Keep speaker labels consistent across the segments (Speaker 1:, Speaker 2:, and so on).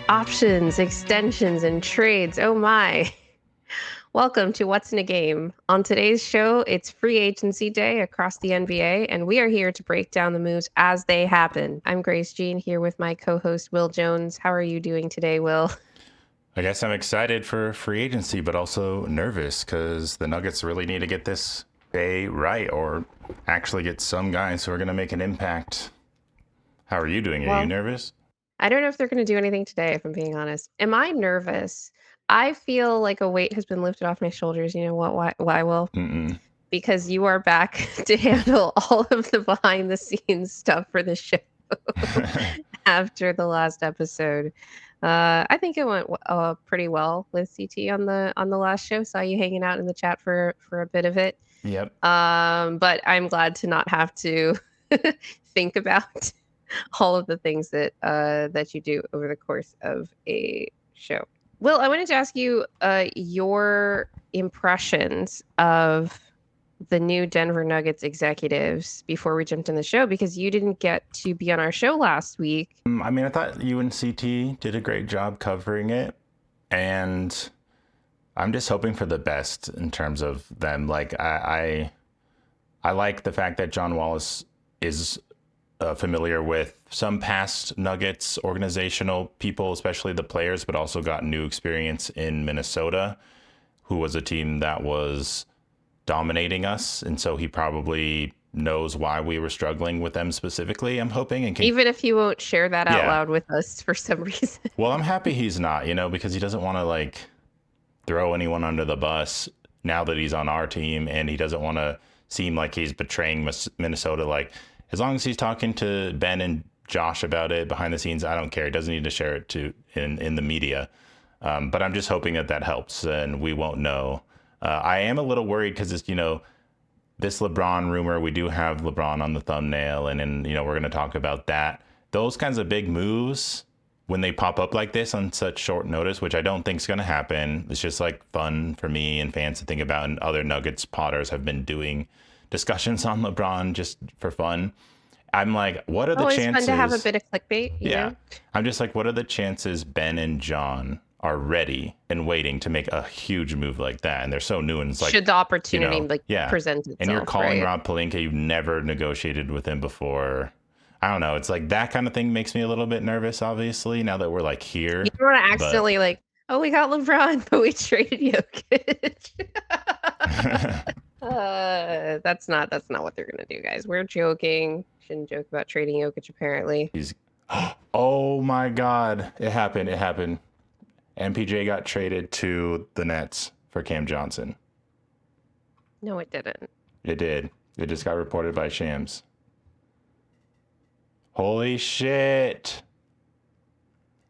Speaker 1: Options, extensions, and trades. Oh my. Welcome to What's in a Game. On today's show, it's free agency day across the NBA, and we are here to break down the moves as they happen. I'm Grace Jean here with my co-host Will Jones. How are you doing today, Will?
Speaker 2: I guess I'm excited for free agency, but also nervous because the Nuggets really need to get this day right or actually get some guys who are going to make an impact. How are you doing? Are you
Speaker 1: Well,
Speaker 2: nervous?
Speaker 1: I don't know if they're going to do anything today, if I'm being honest. Am I nervous? I feel like a weight has been lifted off my shoulders. You know what? Why, Will?
Speaker 2: Mm-mm.
Speaker 1: Because you are back to handle all of the behind the scenes stuff for the show after the last episode. I think it went pretty well with CT on the last show. Saw you hanging out in the chat for a bit of it.
Speaker 2: Yep.
Speaker 1: But I'm glad to not have to think about all of the things that you do over the course of a show. Will, I wanted to ask you your impressions of the new Denver Nuggets executives before we jumped in the show, because you didn't get to be on our show last week.
Speaker 2: I mean, I thought you and CT did a great job covering it, and I'm just hoping for the best in terms of them. Like I like the fact that John Wallace is familiar with some past Nuggets organizational people, especially the players, but also got new experience in Minnesota, who was a team that was dominating us. And so he probably knows why we were struggling with them specifically, I'm hoping. And
Speaker 1: Even if you won't share that out
Speaker 2: yeah.
Speaker 1: loud with us for some reason.
Speaker 2: Well, I'm happy he's not, because he doesn't want to like throw anyone under the bus now that he's on our team, and he doesn't want to seem like he's betraying Minnesota. Like, as long as he's talking to Ben and Josh about it behind the scenes, I don't care. He doesn't need to share it in the media. But I'm just hoping that helps, and we won't know. I am a little worried because it's, this LeBron rumor. We do have LeBron on the thumbnail, and then we're going to talk about that. Those kinds of big moves, when they pop up like this on such short notice, which I don't think is going to happen. It's just like fun for me and fans to think about, and other Nuggets potters have been doing discussions on LeBron just for fun. I'm like, what are the
Speaker 1: Always
Speaker 2: chances?
Speaker 1: fun to have a bit of clickbait, you
Speaker 2: Yeah.
Speaker 1: know?
Speaker 2: I'm just like, what are the chances Ben and John are ready and waiting to make a huge move like that? And they're so new, and it's like,
Speaker 1: Should the opportunity present itself,
Speaker 2: and you're calling
Speaker 1: right?
Speaker 2: Rob Pelinka, you've never negotiated with him before. I don't know. It's like that kind of thing makes me a little bit nervous, obviously, now that we're like here.
Speaker 1: You don't want to accidentally we got LeBron, but we traded Jokic. That's not what they're gonna do, guys. We're joking. Shouldn't joke about trading Jokic, apparently.
Speaker 2: Oh my God. It happened. MPJ got traded to the Nets for Cam Johnson.
Speaker 1: No, it didn't.
Speaker 2: It did. It just got reported by Shams. Holy shit.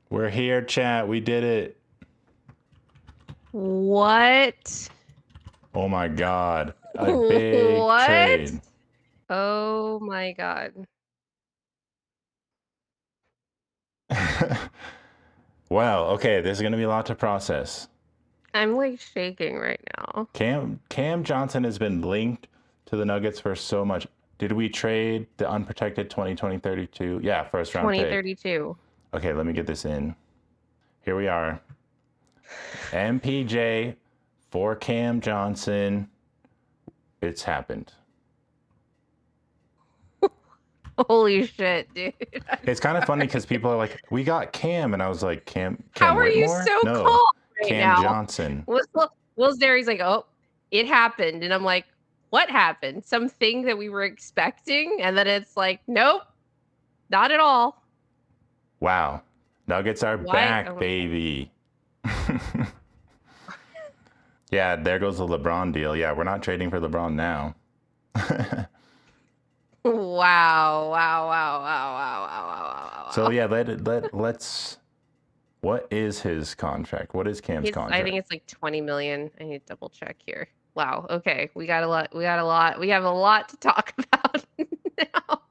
Speaker 2: We're here, chat. We did it.
Speaker 1: What?
Speaker 2: Oh my God. A big trade.
Speaker 1: Oh my God.
Speaker 2: Well, okay, there's going to be a lot to process.
Speaker 1: I'm like shaking right now.
Speaker 2: Cam Johnson has been linked to the Nuggets for so much. Did we trade the unprotected 2032? Yeah, first round pick.
Speaker 1: 2032.
Speaker 2: Okay, let me get this in. Here we are. MPJ for Cam Johnson. It's happened.
Speaker 1: Holy shit, dude.
Speaker 2: It's kind of funny because people are like, we got Cam. And I was like, Cam
Speaker 1: How are
Speaker 2: Whitmore?
Speaker 1: you so
Speaker 2: No,
Speaker 1: calm right
Speaker 2: Cam
Speaker 1: now?
Speaker 2: Johnson.
Speaker 1: Will's there. He's like, oh, it happened. And I'm like, what happened? Something that we were expecting? And then it's like, nope, not at all.
Speaker 2: Wow. Nuggets are back, baby. Yeah, there goes the LeBron deal. Yeah, we're not trading for LeBron now.
Speaker 1: Wow.
Speaker 2: So yeah, let's. What is his contract? What is Cam's contract?
Speaker 1: I think it's like 20 million. I need to double check here. Wow. Okay, we have a lot to talk about now.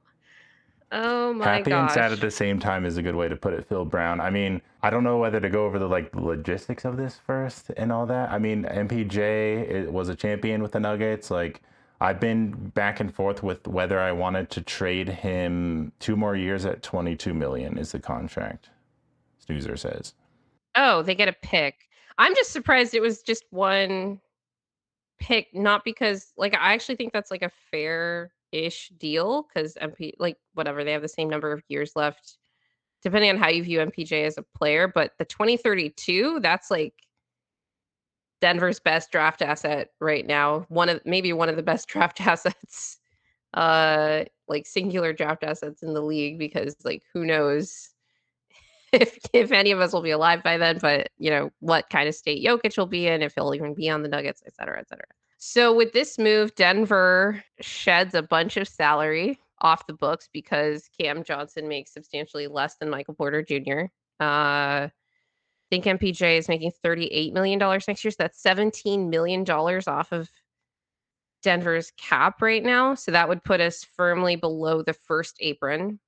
Speaker 1: Oh my
Speaker 2: Happy
Speaker 1: gosh.
Speaker 2: and sad at the same time is a good way to put it, Phil Brown. I mean, I don't know whether to go over the logistics of this first and all that. I mean, MPJ was a champion with the Nuggets. Like, I've been back and forth with whether I wanted to trade him 2 more years at 22 million is the contract. Snoozer says.
Speaker 1: Oh, they get a pick. I'm just surprised it was just one pick, not because like, I actually think that's, like, a fair-ish deal because MP like, whatever, they have the same number of years left, depending on how you view MPJ as a player, but the 2032, that's, like, Denver's best draft asset right now. Maybe one of the best draft assets, like, singular draft assets in the league because, like, who knows if any of us will be alive by then, but, what kind of state Jokic will be in, if he'll even be on the Nuggets, et cetera, et cetera. So with this move, Denver sheds a bunch of salary off the books because Cam Johnson makes substantially less than Michael Porter Jr. I think MPJ is making $38 million next year, so that's $17 million off of Denver's cap right now, so that would put us firmly below the first apron.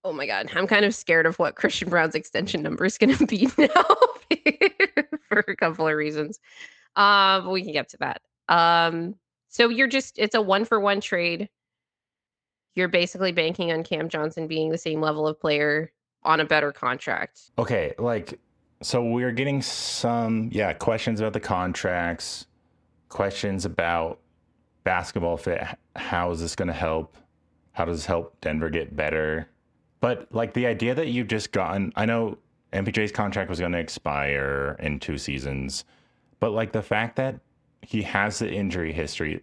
Speaker 1: Oh my god, I'm kind of scared of what Christian Braun's extension number is gonna be now for a couple of reasons. But we can get to that. So it's a one-for-one trade. You're basically banking on Cam Johnson being the same level of player on a better contract.
Speaker 2: Okay, so we're getting some questions about the contracts, questions about basketball fit. How is this going to help? How does this help Denver get better? But like the idea that you've just gotten, I know MPJ's contract was going to expire in 2 seasons, but like the fact that he has the injury history,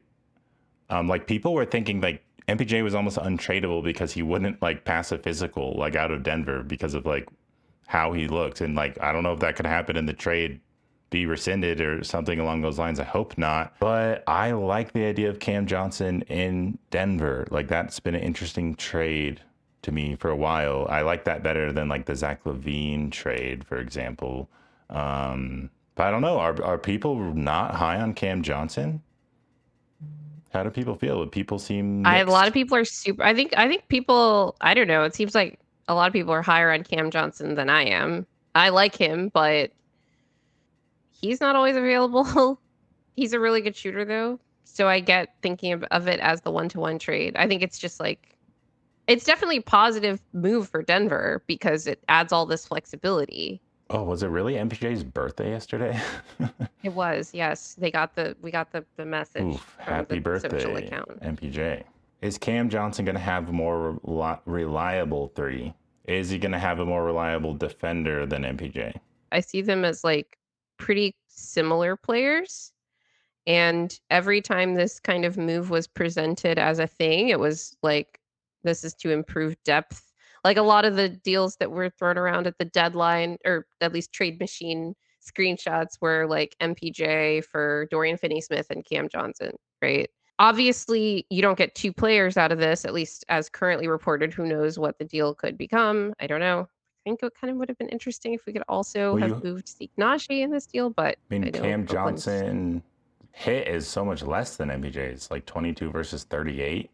Speaker 2: like people were thinking like MPJ was almost untradeable because he wouldn't like pass a physical like out of Denver because of like how he looked. And like, I don't know if that could happen in the trade, be rescinded or something along those lines. I hope not. But I like the idea of Cam Johnson in Denver. Like that's been an interesting trade to me for a while. I like that better than like the Zach LaVine trade, for example. But I don't know. Are people not high on Cam Johnson? How do people feel? People seem mixed.
Speaker 1: A lot of people are super. I think people. I don't know. It seems like a lot of people are higher on Cam Johnson than I am. I like him, but he's not always available. He's a really good shooter, though. So I get thinking of it as the one-to-one trade. I think it's just like it's definitely a positive move for Denver because it adds all this flexibility.
Speaker 2: Oh, was it really MPJ's birthday yesterday?
Speaker 1: It was, yes. We got the message.
Speaker 2: Oof,
Speaker 1: from
Speaker 2: happy
Speaker 1: the social
Speaker 2: birthday,
Speaker 1: account.
Speaker 2: MPJ. Is Cam Johnson going to have a more reliable 3? Is he going to have a more reliable defender than MPJ?
Speaker 1: I see them as like pretty similar players. And every time this kind of move was presented as a thing, it was like, this is to improve depth. Like a lot of the deals that were thrown around at the deadline, or at least trade machine screenshots, were like MPJ for Dorian Finney-Smith and Cam Johnson, right? Obviously, you don't get 2 players out of this, at least as currently reported. Who knows what the deal could become? I don't know. I think it kind of would have been interesting if we could also have moved Zeke in this deal, but
Speaker 2: I mean,
Speaker 1: know
Speaker 2: Cam
Speaker 1: Oakland's
Speaker 2: Johnson hit is so much less than MPJ's, like 22 versus 38.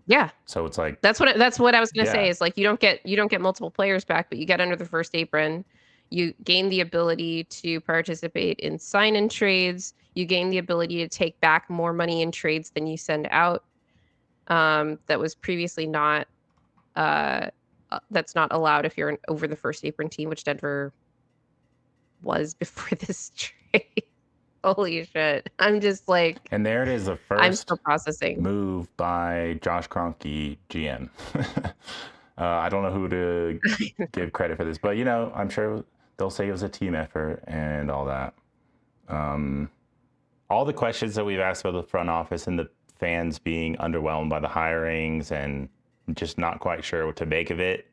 Speaker 1: Yeah.
Speaker 2: So it's like
Speaker 1: that's what I was gonna say is like you don't get multiple players back, but you get under the first apron. You gain the ability to participate in sign-in trades. You gain the ability to take back more money in trades than you send out. That was previously not that's not allowed if you're an over the first apron team, which Denver was before this trade. Holy shit. I'm just like,
Speaker 2: and there it is, the
Speaker 1: I'm still
Speaker 2: first
Speaker 1: processing.
Speaker 2: move by Josh Kroenke, GM. I don't know who to give credit for this, but I'm sure they'll say it was a team effort and all that. All the questions that we've asked about the front office and the fans being underwhelmed by the hirings and just not quite sure what to make of it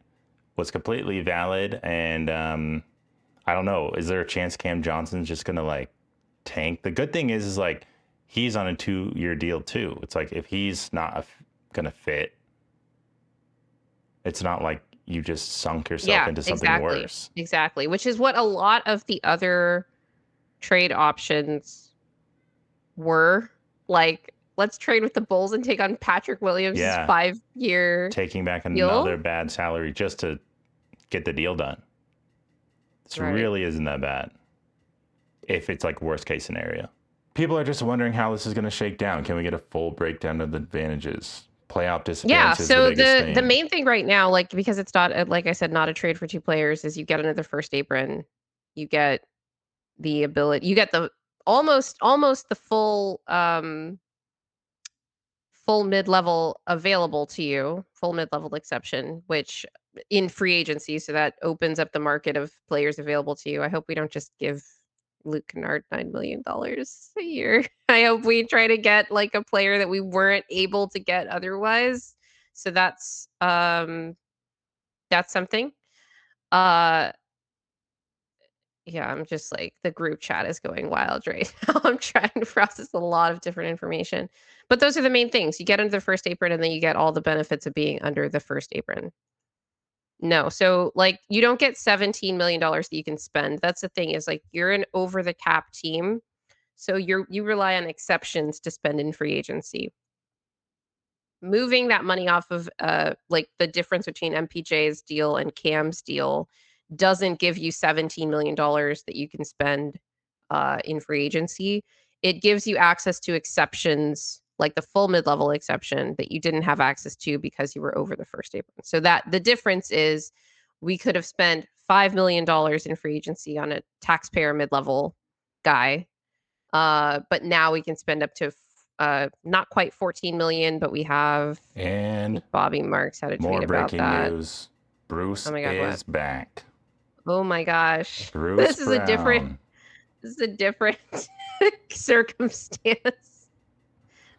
Speaker 2: was completely valid. And I don't know, is there a chance Cam Johnson's just gonna like tank? The good thing is like he's on a 2-year deal too. It's like if he's not gonna fit, it's not like you just sunk yourself into something worse.
Speaker 1: Exactly, which is what a lot of the other trade options were. Like, let's trade with the Bulls and take on Patrick Williams' 5-year
Speaker 2: taking back another bad salary just to get the deal done. This really isn't that bad if it's like worst case scenario. People are just wondering how this is going to shake down. Can we get a full breakdown of the advantages? playoff
Speaker 1: Yeah,
Speaker 2: disappearance is the
Speaker 1: so
Speaker 2: biggest
Speaker 1: the
Speaker 2: thing.
Speaker 1: main thing right now, like, because it's not like I said, not a trade for 2 players, is you get another first apron. You get the ability you get the almost the full mid-level available to you, full mid-level exception, which in free agency, so that opens up the market of players available to you. I hope we don't just give Luke Kennard $9 million a year. I hope we try to get like a player that we weren't able to get otherwise. So that's something. Uh yeah, I'm just like the group chat is going wild right now. I'm trying to process a lot of different information. But those are the main things. You get under the first apron and then you get all the benefits of being under the first apron. No. So like you don't get $17 million that you can spend. That's the thing is like you're an over the cap team. So you rely on exceptions to spend in free agency. Moving that money off of like the difference between MPJ's deal and Cam's deal doesn't give you $17 million that you can spend in free agency. It gives you access to exceptions like the full mid-level exception that you didn't have access to because you were over the first apron. So that the difference is we could have spent $5 million in free agency on a taxpayer mid-level guy. But now we can spend up to not quite 14 million, but we have I
Speaker 2: And
Speaker 1: think Bobby Marks had a tweet
Speaker 2: more
Speaker 1: about
Speaker 2: breaking
Speaker 1: that.
Speaker 2: news. Bruce
Speaker 1: Oh my god, what?
Speaker 2: is back.
Speaker 1: Oh my gosh.
Speaker 2: Bruce
Speaker 1: This is a different
Speaker 2: Brown.
Speaker 1: this is a different circumstance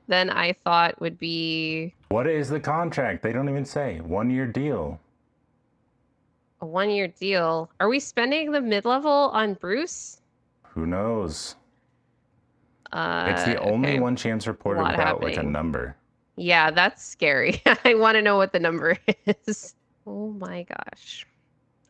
Speaker 1: than I thought would be
Speaker 2: What is the contract? They don't even say. 1-year deal.
Speaker 1: a 1-year deal. Are we spending the mid-level on Bruce?
Speaker 2: Who knows? It's the only
Speaker 1: Okay.
Speaker 2: one chance
Speaker 1: A
Speaker 2: reported
Speaker 1: lot
Speaker 2: without like a
Speaker 1: happening.
Speaker 2: number.
Speaker 1: Yeah, that's scary. I want to know what the number is. Oh my gosh.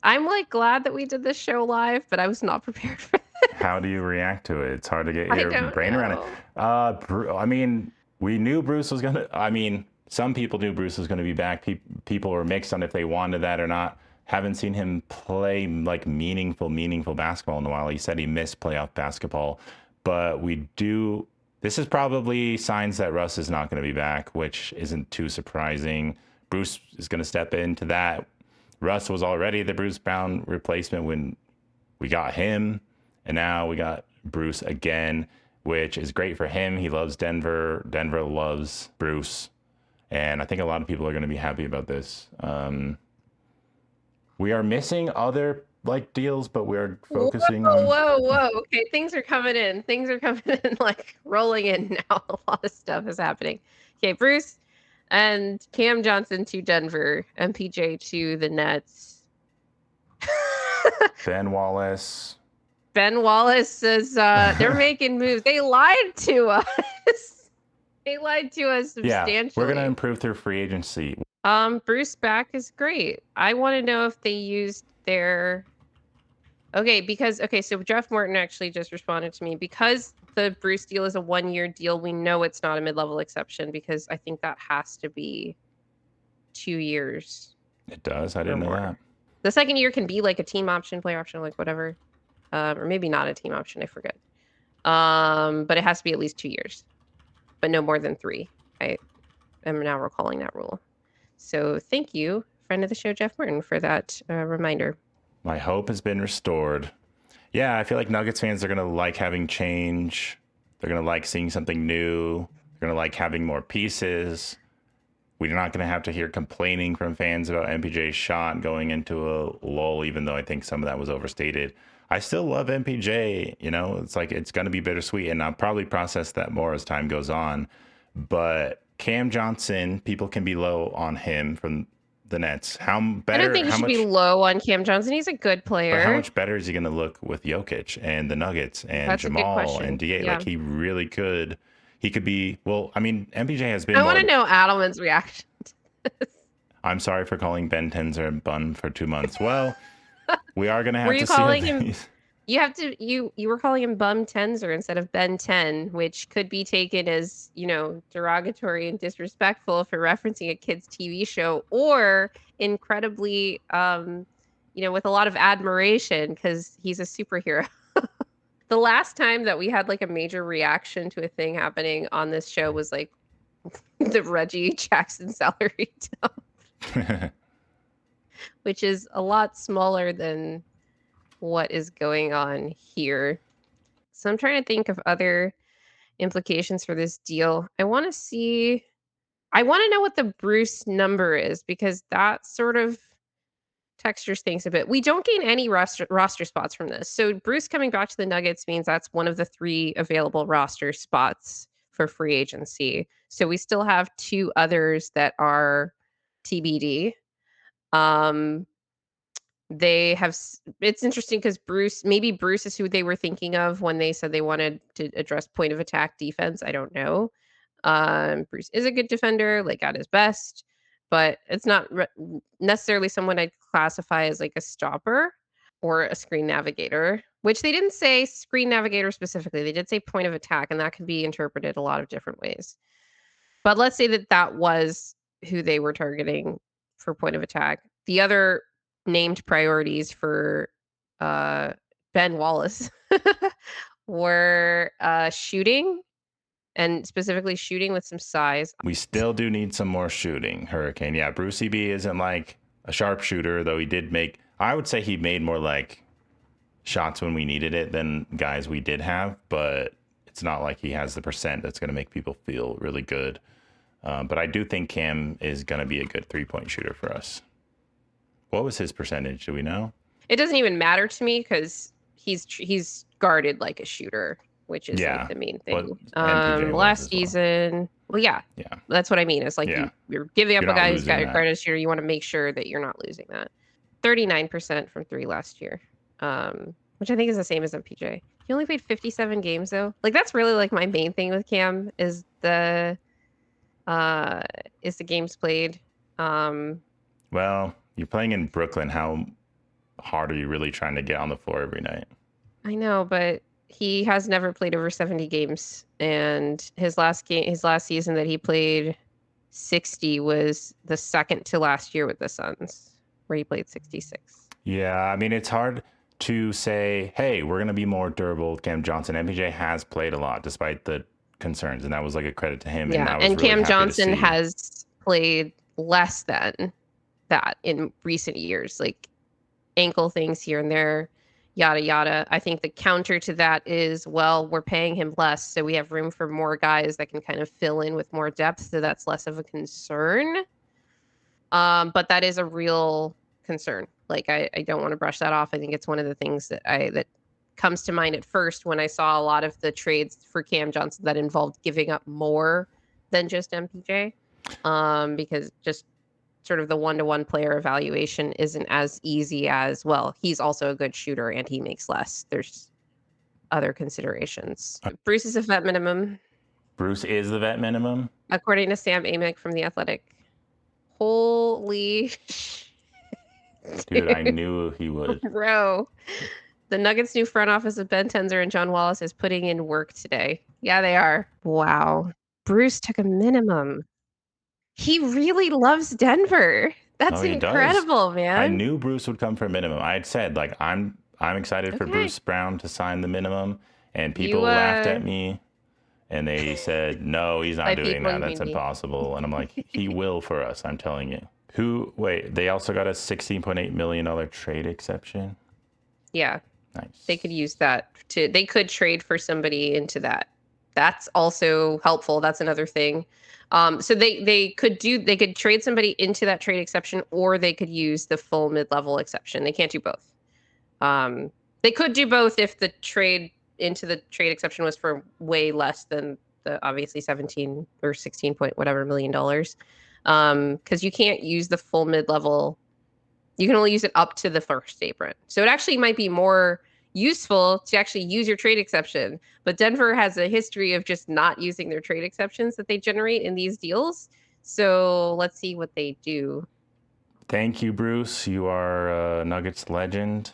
Speaker 1: I'm like glad that we did this show live, but I was not prepared for this.
Speaker 2: How do you react to it? It's hard to get
Speaker 1: I
Speaker 2: your
Speaker 1: don't
Speaker 2: brain around it.
Speaker 1: know.
Speaker 2: I mean, we knew Bruce was gonna. I mean, some people knew Bruce was gonna be back. People were mixed on if they wanted that or not. Haven't seen him play like meaningful basketball in a while. He said he missed playoff basketball, but we do. This is probably signs that Russ is not going to be back, which isn't too surprising. Bruce is going to step into that. Russ was already the Bruce Brown replacement when we got him, and now we got Bruce again, which is great for him. He loves Denver. Denver loves Bruce, and I think a lot of people are going to be happy about this. We are missing other like deals, but we're focusing on.
Speaker 1: Whoa. Okay, things are coming in. Things are coming in, like rolling in now. A lot of stuff is happening. Okay, Bruce and Cam Johnson to Denver, MPJ to the Nets.
Speaker 2: Ben Wallace.
Speaker 1: Ben Wallace says they're making moves. They lied to us. They lied to us substantially.
Speaker 2: Yeah, we're gonna improve through free agency.
Speaker 1: Bruce back is great. I want to know if they used their so Jeff Morton actually just responded to me because the Bruce deal is a 1-year deal. We know it's not a mid-level exception because I think that has to be 2 years.
Speaker 2: It does. I didn't know that.
Speaker 1: The second year can be like a team option, player option, like whatever, or maybe not a team option. I forget. But it has to be at least 2 years, but no more than 3. I am now recalling that rule. So thank you, friend of the show, Jeff Morton, for that reminder.
Speaker 2: My hope has been restored. Yeah, I feel like Nuggets fans are going to like having change. They're going to like seeing something new. They're going to like having more pieces. We're not going to have to hear complaining from fans about MPJ's shot going into a lull, even though I think some of that was overstated. I still love MPJ. You know, it's like it's going to be bittersweet, and I'll probably process that more as time goes on. But Cam Johnson, people can be low on him from the Nets. How better?
Speaker 1: I don't think you should be low on Cam Johnson. He's a good player.
Speaker 2: But how much better is he going to look with Jokic and the Nuggets and
Speaker 1: That's
Speaker 2: Jamal and DA?
Speaker 1: Yeah.
Speaker 2: Like he really could. He could be. Well, I mean, MPJ has been.
Speaker 1: I want to know Adelman's reaction to this.
Speaker 2: I'm sorry for calling Ben Tenzer a bun for 2 months. Well, we are going to have
Speaker 1: Were you
Speaker 2: to
Speaker 1: calling
Speaker 2: see
Speaker 1: him? You have to. You were calling him Bum Tenzer instead of Ben 10, which could be taken as derogatory and disrespectful for referencing a kid's TV show, or incredibly, with a lot of admiration because he's a superhero. The last time that we had like a major reaction to a thing happening on this show was like the Reggie Jackson salary dump, which is a lot smaller than what is going on here. So I'm trying to think of other implications for this deal. I want to know what the Bruce number is, because that sort of textures things a bit. We don't gain any roster spots from this. So Bruce coming back to the Nuggets means that's one of the 3 available roster spots for free agency. So we still have 2 others that are TBD. They have it's interesting because maybe Bruce is who they were thinking of when they said they wanted to address point of attack defense. I don't know. Bruce is a good defender, like at his best, but it's not necessarily someone I'd classify as like a stopper or a screen navigator, which they didn't say screen navigator specifically. They did say point of attack, and that can be interpreted a lot of different ways. But let's say that that was who they were targeting for point of attack. The other named priorities for Ben Wallace were shooting, and specifically shooting with some size.
Speaker 2: We still do need some more shooting, Hurricane. Yeah, Bruce EB isn't like a sharpshooter, though he did make, I would say he made more like shots when we needed it than guys we did have, but it's not like he has the percent that's going to make people feel really good. But I do think Cam is going to be a good 3-point shooter for us. What was his percentage? Do we know?
Speaker 1: It doesn't even matter to me because he's guarded like a shooter, which is like the main thing. Last season, well, yeah, that's what I mean. It's like you're giving up a guy who's got your guarded shooter. You want to make sure that you're not losing that. 39% from 3 last year, which I think is the same as MPJ. He only played 57 games though. Like that's really like my main thing with Cam is the games played.
Speaker 2: Well, you're playing in Brooklyn. How hard are you really trying to get on the floor every night?
Speaker 1: I know, but he has never played over 70 games, and his last season that he played 60 was the second to last year with the Suns, where he played 66.
Speaker 2: Yeah, I mean, it's hard to say, hey, we're going to be more durable with Cam Johnson. MPJ has played a lot despite the concerns, and that was like a credit to him.
Speaker 1: Yeah, and really Cam Johnson has played less than that in recent years, like ankle things here and there, yada yada. I think the counter to that is, well, we're paying him less, so we have room for more guys that can kind of fill in with more depth, so that's less of a concern. But that is a real concern. Like I don't want to brush that off. I think it's one of the things that comes to mind at first when I saw a lot of the trades for Cam Johnson that involved giving up more than just MPJ, because just sort of the one-to-one player evaluation isn't as easy as, well, he's also a good shooter and he makes less. There's other considerations. Bruce is a vet minimum.
Speaker 2: Bruce is the vet minimum?
Speaker 1: According to Sam Amick from The Athletic. Holy shit.
Speaker 2: Dude, I knew he would.
Speaker 1: Bro. The Nuggets' new front office of Ben Tenzer and John Wallace is putting in work today. Yeah, they are. Wow. Bruce took a minimum. He really loves Denver. That's incredible, man.
Speaker 2: I knew Bruce would come for a minimum. I had said, like, I'm excited for Bruce Brown to sign the minimum, and people laughed at me, and they said, no, he's not doing that. That's impossible. And I'm like, he will for us, I'm telling you. They also got a $16.8 million trade exception?
Speaker 1: Yeah.
Speaker 2: Nice.
Speaker 1: They could use that they could trade for somebody into that. That's also helpful. That's another thing. So they could trade somebody into that trade exception, or they could use the full mid-level exception. They can't do both. They could do both if the trade into the trade exception was for way less than the obviously 17 or 16 point whatever $million. Because you can't use the full mid-level. You can only use it up to the first apron. So it actually might be more useful to actually use your trade exception. But Denver has a history of just not using their trade exceptions that they generate in these deals. So let's see what they do.
Speaker 2: Thank you, Bruce. You are a Nuggets legend.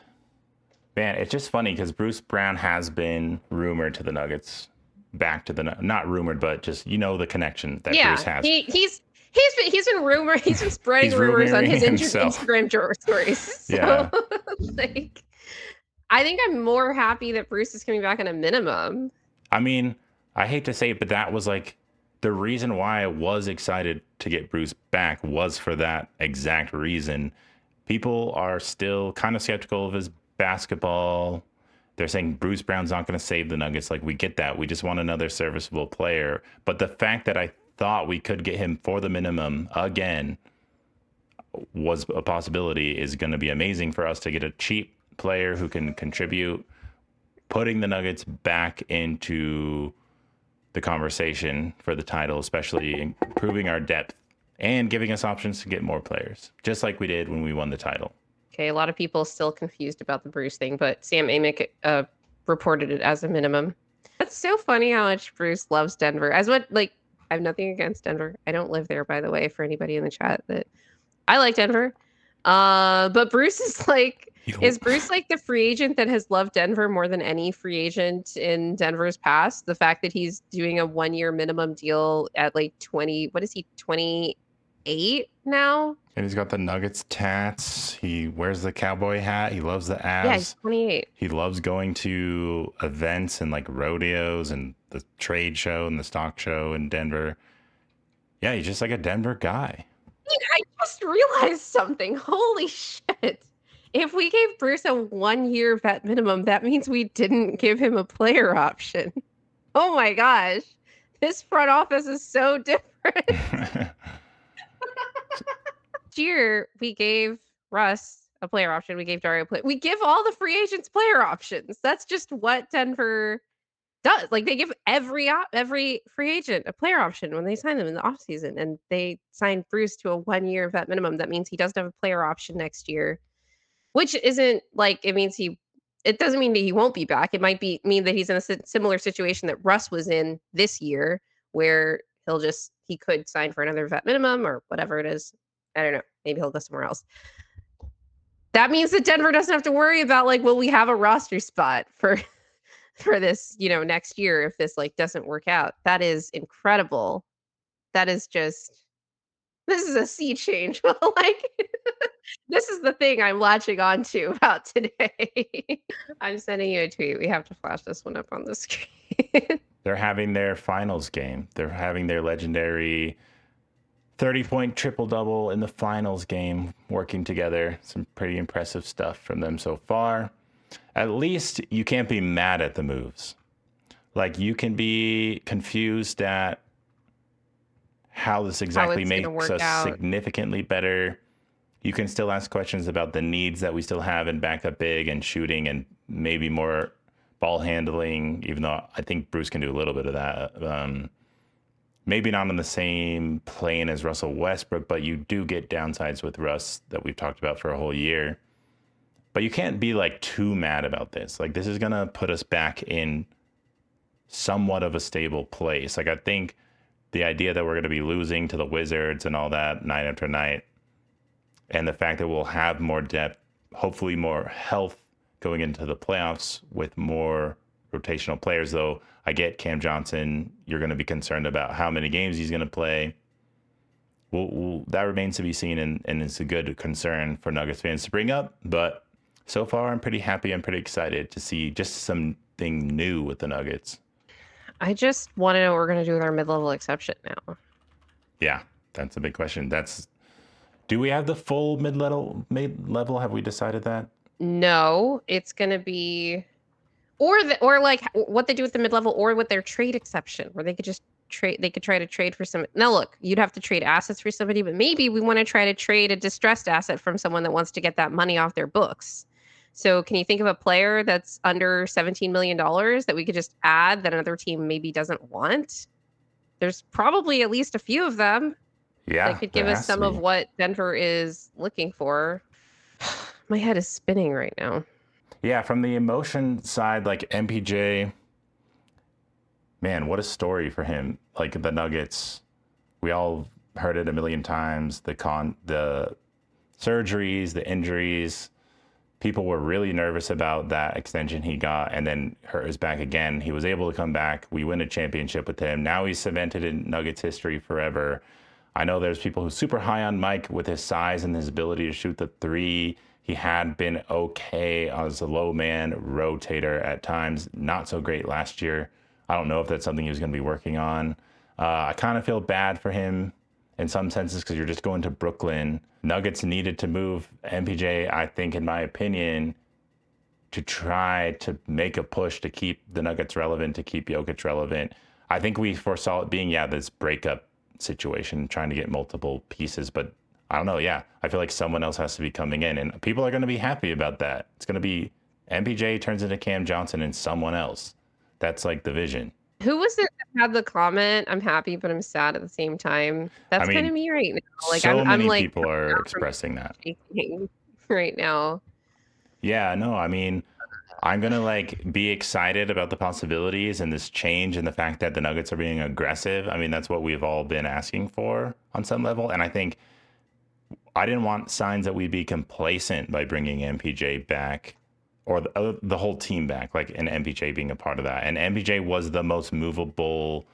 Speaker 2: Man, it's just funny because Bruce Brown has been rumored to the Nuggets, back to the not rumored, but just the connection that Bruce has.
Speaker 1: He's been rumored. He's been spreading rumors on his Instagram stories. So, like, I think I'm more happy that Bruce is coming back on a minimum.
Speaker 2: I mean, I hate to say it, but that was like the reason why I was excited to get Bruce back was for that exact reason. People are still kind of skeptical of his basketball. They're saying Bruce Brown's not going to save the Nuggets. Like, we get that. We just want another serviceable player. But the fact that I thought we could get him for the minimum again was a possibility is going to be amazing for us to get a cheap player who can contribute, putting the Nuggets back into the conversation for the title, especially improving our depth and giving us options to get more players, just like we did when we won the title.
Speaker 1: Okay, a lot of people still confused about the Bruce thing, but Sam Amick reported it as a minimum. It's so funny how much Bruce loves Denver. I have nothing against Denver. I don't live there, by the way, for anybody in the chat. That I like Denver. But Bruce is Bruce like the free agent that has loved Denver more than any free agent in Denver's past? The fact that he's doing a 1-year minimum deal at like 20, what is he, 28 now?
Speaker 2: And he's got the Nuggets tats. He wears the cowboy hat. He loves the Avs.
Speaker 1: Yeah, he's 28.
Speaker 2: He loves going to events and like rodeos and the trade show and the stock show in Denver. Yeah, he's just like a Denver guy.
Speaker 1: I just realized something. Holy shit. If we gave Bruce a 1-year vet minimum, that means we didn't give him a player option. Oh my gosh. This front office is so different. Year we gave Russ a player option. We gave Dario we give all the free agents player options. That's just what Denver does. Like, they give every free agent a player option when they sign them in the offseason, and they signed Bruce to a 1-year vet minimum. That means he doesn't have a player option next year, which isn't like it means it doesn't mean that he won't be back. It might mean that he's in a similar situation that Russ was in this year, where he could sign for another vet minimum or whatever it is. I don't know. Maybe he'll go somewhere else. That means that Denver doesn't have to worry about will we have a roster spot for this, next year if this doesn't work out. That is incredible. That is this is a sea change. This is the thing I'm latching on to about today. I'm sending you a tweet. We have to flash this one up on the screen.
Speaker 2: They're having their finals game. They're having their legendary 30-point triple-double in the finals game, working together. Some pretty impressive stuff from them so far. At least you can't be mad at the moves. You can be confused at how this exactly makes us significantly better. You can still ask questions about the needs that we still have in backup big and shooting and maybe more ball handling, even though I think Bruce can do a little bit of that. Maybe not on the same plane as Russell Westbrook, but you do get downsides with Russ that we've talked about for a whole year. But you can't be too mad about this. This is going to put us back in somewhat of a stable place. I think the idea that we're going to be losing to the Wizards and all that night after night, and the fact that we'll have more depth, hopefully more health going into the playoffs with more rotational players, though I get Cam Johnson. You're going to be concerned about how many games he's going to play. That remains to be seen, and it's a good concern for Nuggets fans to bring up. But so far, I'm pretty happy. I'm pretty excited to see just something new with the Nuggets. I
Speaker 1: just want to know what we're going to do with our mid-level exception now.
Speaker 2: Yeah, that's a big question. Do we have the full mid-level? Have we decided that?
Speaker 1: No, it's going to be... Or what they do with the mid-level, or with their trade exception, where they could just trade. They could try to trade for some. Now, look, you'd have to trade assets for somebody, but maybe we want to try to trade a distressed asset from someone that wants to get that money off their books. So, can you think of a player that's under $17 million that we could just add that another team maybe doesn't want? There's probably at least a few of them.
Speaker 2: Yeah,
Speaker 1: that could give us some of what Denver is looking for. My head is spinning right now.
Speaker 2: Yeah, from the emotion side, MPJ, man, what a story for him. The Nuggets, we all heard it a million times. The surgeries, the injuries, people were really nervous about that extension he got, and then hurt his back again. He was able to come back. We win a championship with him. Now he's cemented in Nuggets history forever. I know there's people who are super high on Mike with his size and his ability to shoot the three. He had been okay as a low man rotator at times, not so great last year. I don't know if that's something he was going to be working on. I kind of feel bad for him in some senses because you're just going to Brooklyn. Nuggets needed to move MPJ, I think, in my opinion, to try to make a push to keep the Nuggets relevant, to keep Jokic relevant. I think we foresaw it being, this breakup situation, trying to get multiple pieces. But I don't know. Yeah, I feel like someone else has to be coming in, and people are going to be happy about that. It's going to be MPJ turns into Cam Johnson and someone else. That's like the vision.
Speaker 1: Who was it that had the comment, "I'm happy, but I'm sad at the same time"?
Speaker 2: I
Speaker 1: That's kinda
Speaker 2: mean,
Speaker 1: me right now. Like,
Speaker 2: so
Speaker 1: I'm,
Speaker 2: many
Speaker 1: like,
Speaker 2: people
Speaker 1: coming
Speaker 2: are
Speaker 1: down from
Speaker 2: expressing that.
Speaker 1: shaking right now.
Speaker 2: Yeah, no, I mean, I'm gonna like be excited about the possibilities and this change and the fact that the Nuggets are being aggressive. I mean, that's what we've all been asking for on some level. And I think I didn't want signs that we'd be complacent by bringing MPJ back or the whole team back, like and MPJ being a part of that. And MPJ was the most movable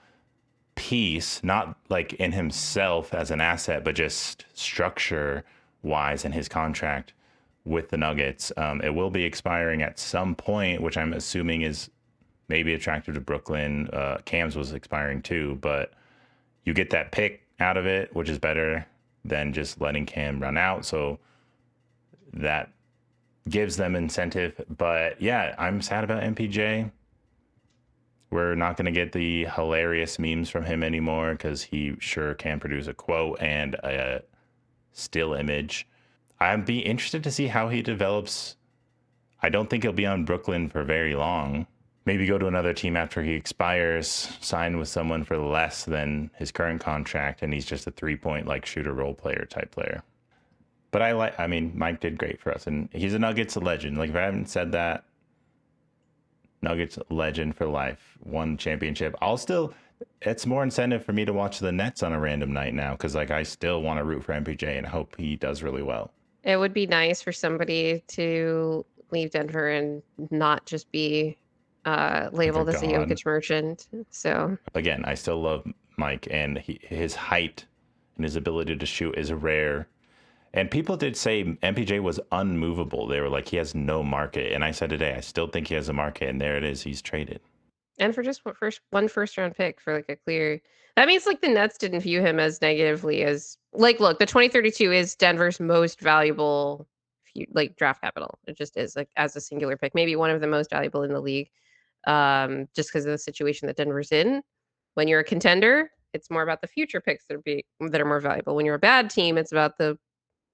Speaker 2: piece, not like in himself as an asset, but just structure wise in his contract with the Nuggets. It will be expiring at some point, which I'm assuming is maybe attractive to Brooklyn. Cam's was expiring too, but you get that pick out of it, which is better than just letting Cam run out. So that gives them incentive. But yeah, I'm sad about MPJ. We're not going to get the hilarious memes from him anymore because he sure can produce a quote and a still image. I'd be interested to see how he develops. I don't think he'll be on Brooklyn for very long. Maybe go to another team after he expires, sign with someone for less than his current contract, and he's just a 3-point like shooter role player type player. But I mean, Mike did great for us, and he's a Nuggets legend. Like, if I haven't said that, Nuggets legend for life, won championship. It's more incentive for me to watch the Nets on a random night now because, like, I still want to root for MPJ and hope he does really well.
Speaker 1: It would be nice for somebody to leave Denver and not just be,
Speaker 2: Like a
Speaker 1: labeled as a
Speaker 2: god.
Speaker 1: Jokic merchant, so
Speaker 2: Again, I still love Mike, and his height and his ability to shoot is rare. And people did say MPJ was unmovable. They were like, he has no market. And I said today, I still think he has a market. And there it is. He's traded.
Speaker 1: and for just one first round pick for, like, a clear that means, like, the Nets didn't view him as negatively as like, look, the 2032 is Denver's most valuable like, draft capital. It just is, like, as a singular pick, maybe one of the most valuable in the league, just because of the situation that Denver's in. When you're a contender, it's more about the future picks that are more valuable. When you're a bad team, it's about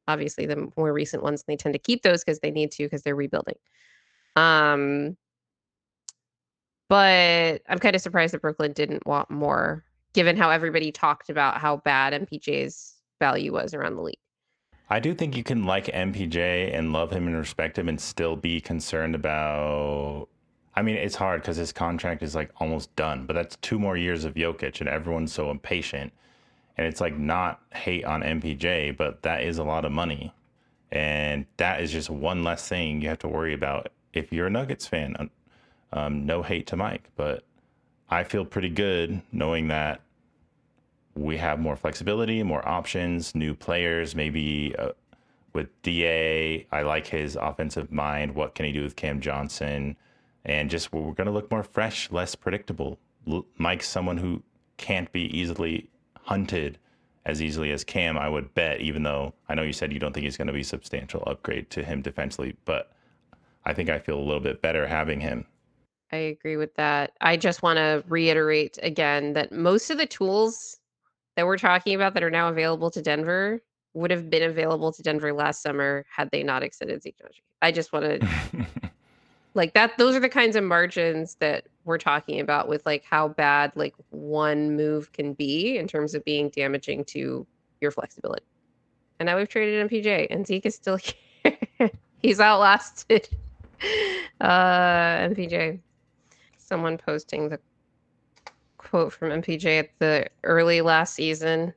Speaker 1: obviously, the more recent ones, they tend to keep those because they need to because 'cause they're rebuilding. Um, but I'm kinda surprised that Brooklyn didn't want more, given how everybody talked about how bad MPJ's value was around the league.
Speaker 2: I do think you can like MPJ and love him and respect him and still be concerned about. I mean, it's hard because his contract is like almost done, but that's 2 more years of Jokic and everyone's so impatient. And it's like not hate on MPJ, but that is a lot of money. And that is just one less thing you have to worry about if you're a Nuggets fan. No hate to Mike, but I feel pretty good knowing that we have more flexibility, more options, new players, maybe with DA. I like his offensive mind. What can he do with Cam Johnson? And just we're going to look more fresh, less predictable. Mike's someone who can't be easily hunted as easily as Cam, I would bet, even though I know you said you don't think he's going to be a substantial upgrade to him defensively, but I think I feel a little bit better having him.
Speaker 1: I agree with that. I just wanna reiterate again that most of the tools that we're talking about that are now available to Denver would have been available to Denver last summer had they not extended Zeke. I just wanna like, that those are the kinds of margins that we're talking about with, like, how bad, like, one move can be in terms of being damaging to your flexibility. And now we've traded MPJ, and Zeke is still here. He's outlasted, MPJ. Someone posting the quote from MPJ at the early last season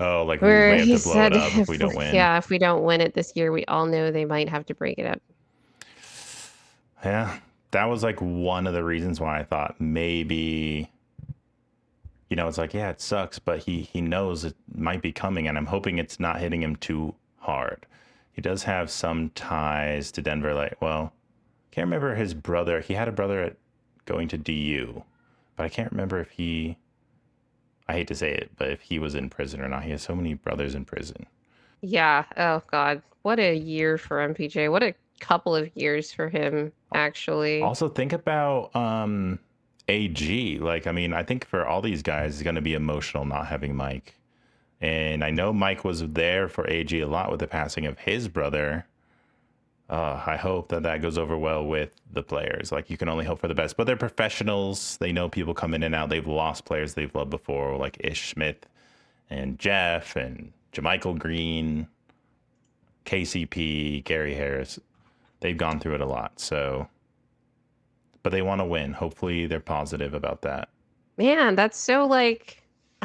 Speaker 2: Oh, like we
Speaker 1: where
Speaker 2: may have
Speaker 1: he
Speaker 2: to blow it
Speaker 1: said,
Speaker 2: up if we don't win.
Speaker 1: if we don't win it this year, we all know they might have to break it up."
Speaker 2: Yeah, that was like one of the reasons why I thought maybe, it's like, yeah, it sucks, but he knows it might be coming, and I'm hoping it's not hitting him too hard. He does have some ties to Denver. Like, well, can't remember his brother. He had a brother going to DU, but I can't remember if he I hate to say it, but if he was in prison or not. He has so many brothers in prison.
Speaker 1: Yeah. Oh God. What a year for MPJ. What a couple of years for him, actually.
Speaker 2: Also, think about AG. Like, I mean, I think for all these guys, it's going to be emotional not having Mike. And I know Mike was there for AG a lot with the passing of his brother. I hope that that goes over well with the players. Like, you can only hope for the best. But they're professionals. They know people come in and out. They've lost players they've loved before, like Ish Smith and Jeff and Jamichael Green, KCP, Gary Harris. They've gone through it a lot. So, but they want to win. Hopefully, they're positive about that.
Speaker 1: Man, that's so like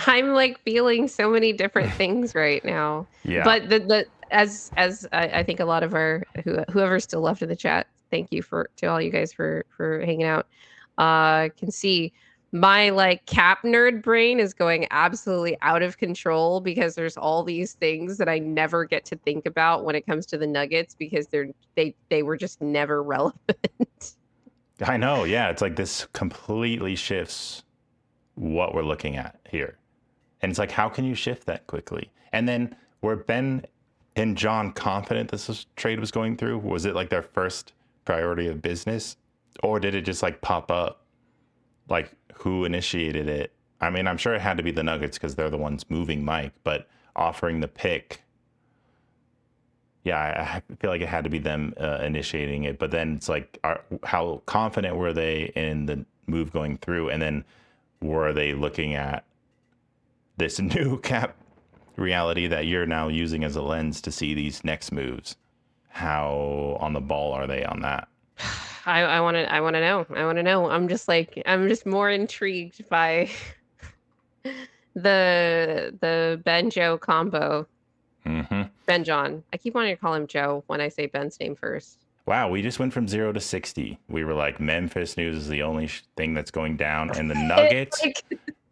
Speaker 1: I'm like feeling so many different things right now.
Speaker 2: Yeah.
Speaker 1: But the as I think a lot of our whoever's still left in the chat, thank you to all you guys for hanging out. Can see my like cap nerd brain is going absolutely out of control because there's all these things that I never get to think about when it comes to the Nuggets because they were just never relevant.
Speaker 2: I know. Yeah. It's like this completely shifts what we're looking at here. And it's like, how can you shift that quickly? And then were Ben and John confident trade was going through? Was it like their first priority of business? Or did it just like pop up? Like, who initiated it? I mean, I'm sure it had to be the Nuggets because they're the ones moving Mike, but offering the pick. Yeah, I feel like it had to be them initiating it. But then it's like, how confident were they in the move going through? And then were they looking at this new cap reality that you're now using as a lens to see these next moves? How on the ball are they on that?
Speaker 1: I want to know. I want to know. I'm just more intrigued by the Ben Joe combo.
Speaker 2: Mm-hmm.
Speaker 1: Ben John. I keep wanting to call him Joe when I say Ben's name first.
Speaker 2: Wow, we just went from 0 to 60. We were like, Memphis News is the only thing that's going down, and the Nuggets,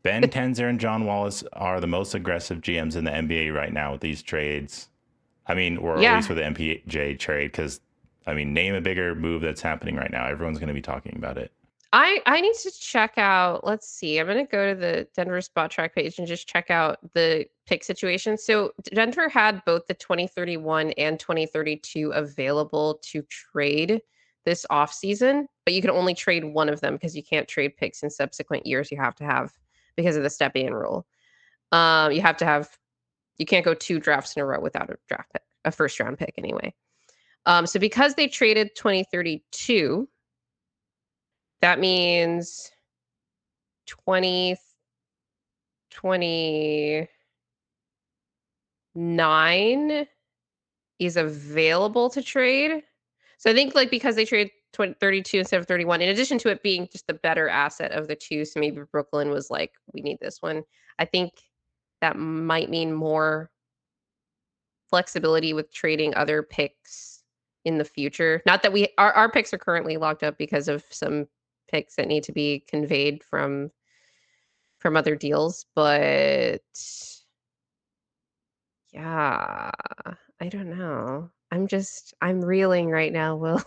Speaker 2: Ben Tenzer and John Wallace are the most aggressive GMs in the NBA right now with these trades. I mean, or at least with the MPJ trade, because I mean, name a bigger move that's happening right now. Everyone's going to be talking about it.
Speaker 1: I need to check out. Let's see. I'm going to go to the Denver Spot Track page and just check out the pick situation. So Denver had both the 2031 and 2032 available to trade this offseason, but you can only trade one of them because you can't trade picks in subsequent years. You have to have because of the step-in rule. You have to have. You can't go 2 drafts in a row without a draft pick, a first round pick anyway. So because they traded 2032. That means 2029 is available to trade. So I think like because they traded 32 instead of 31, in addition to it being just the better asset of the two, so maybe Brooklyn was like, we need this one. I think that might mean more flexibility with trading other picks in the future. Not that our picks are currently locked up because of some picks that need to be conveyed from other deals, but yeah, I don't know. I'm reeling right now, Will.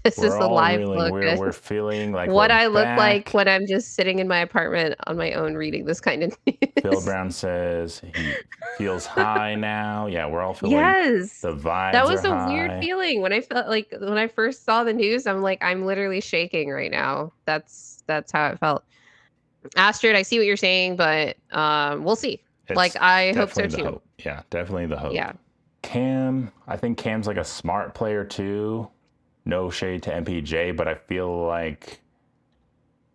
Speaker 1: This is
Speaker 2: We're
Speaker 1: the
Speaker 2: all
Speaker 1: live
Speaker 2: reeling.
Speaker 1: look
Speaker 2: We're
Speaker 1: at
Speaker 2: feeling like
Speaker 1: what
Speaker 2: we're
Speaker 1: I look like
Speaker 2: back.
Speaker 1: when I'm just sitting in my apartment on my own reading this kind of
Speaker 2: Phil
Speaker 1: news.
Speaker 2: Brown says he feels high now. Yeah, we're all feeling
Speaker 1: Yes.
Speaker 2: the
Speaker 1: That
Speaker 2: vibes are
Speaker 1: was a weird
Speaker 2: high.
Speaker 1: feeling when I felt like when I first saw the news, I'm like, I'm literally shaking right now. That's how it felt. Astrid, I see what you're saying, but we'll see. Like
Speaker 2: It's
Speaker 1: I hope so
Speaker 2: definitely the
Speaker 1: too.
Speaker 2: hope. Yeah, definitely the hope.
Speaker 1: Yeah.
Speaker 2: Cam, I think Cam's like a smart player too. No shade to MPJ, but I feel like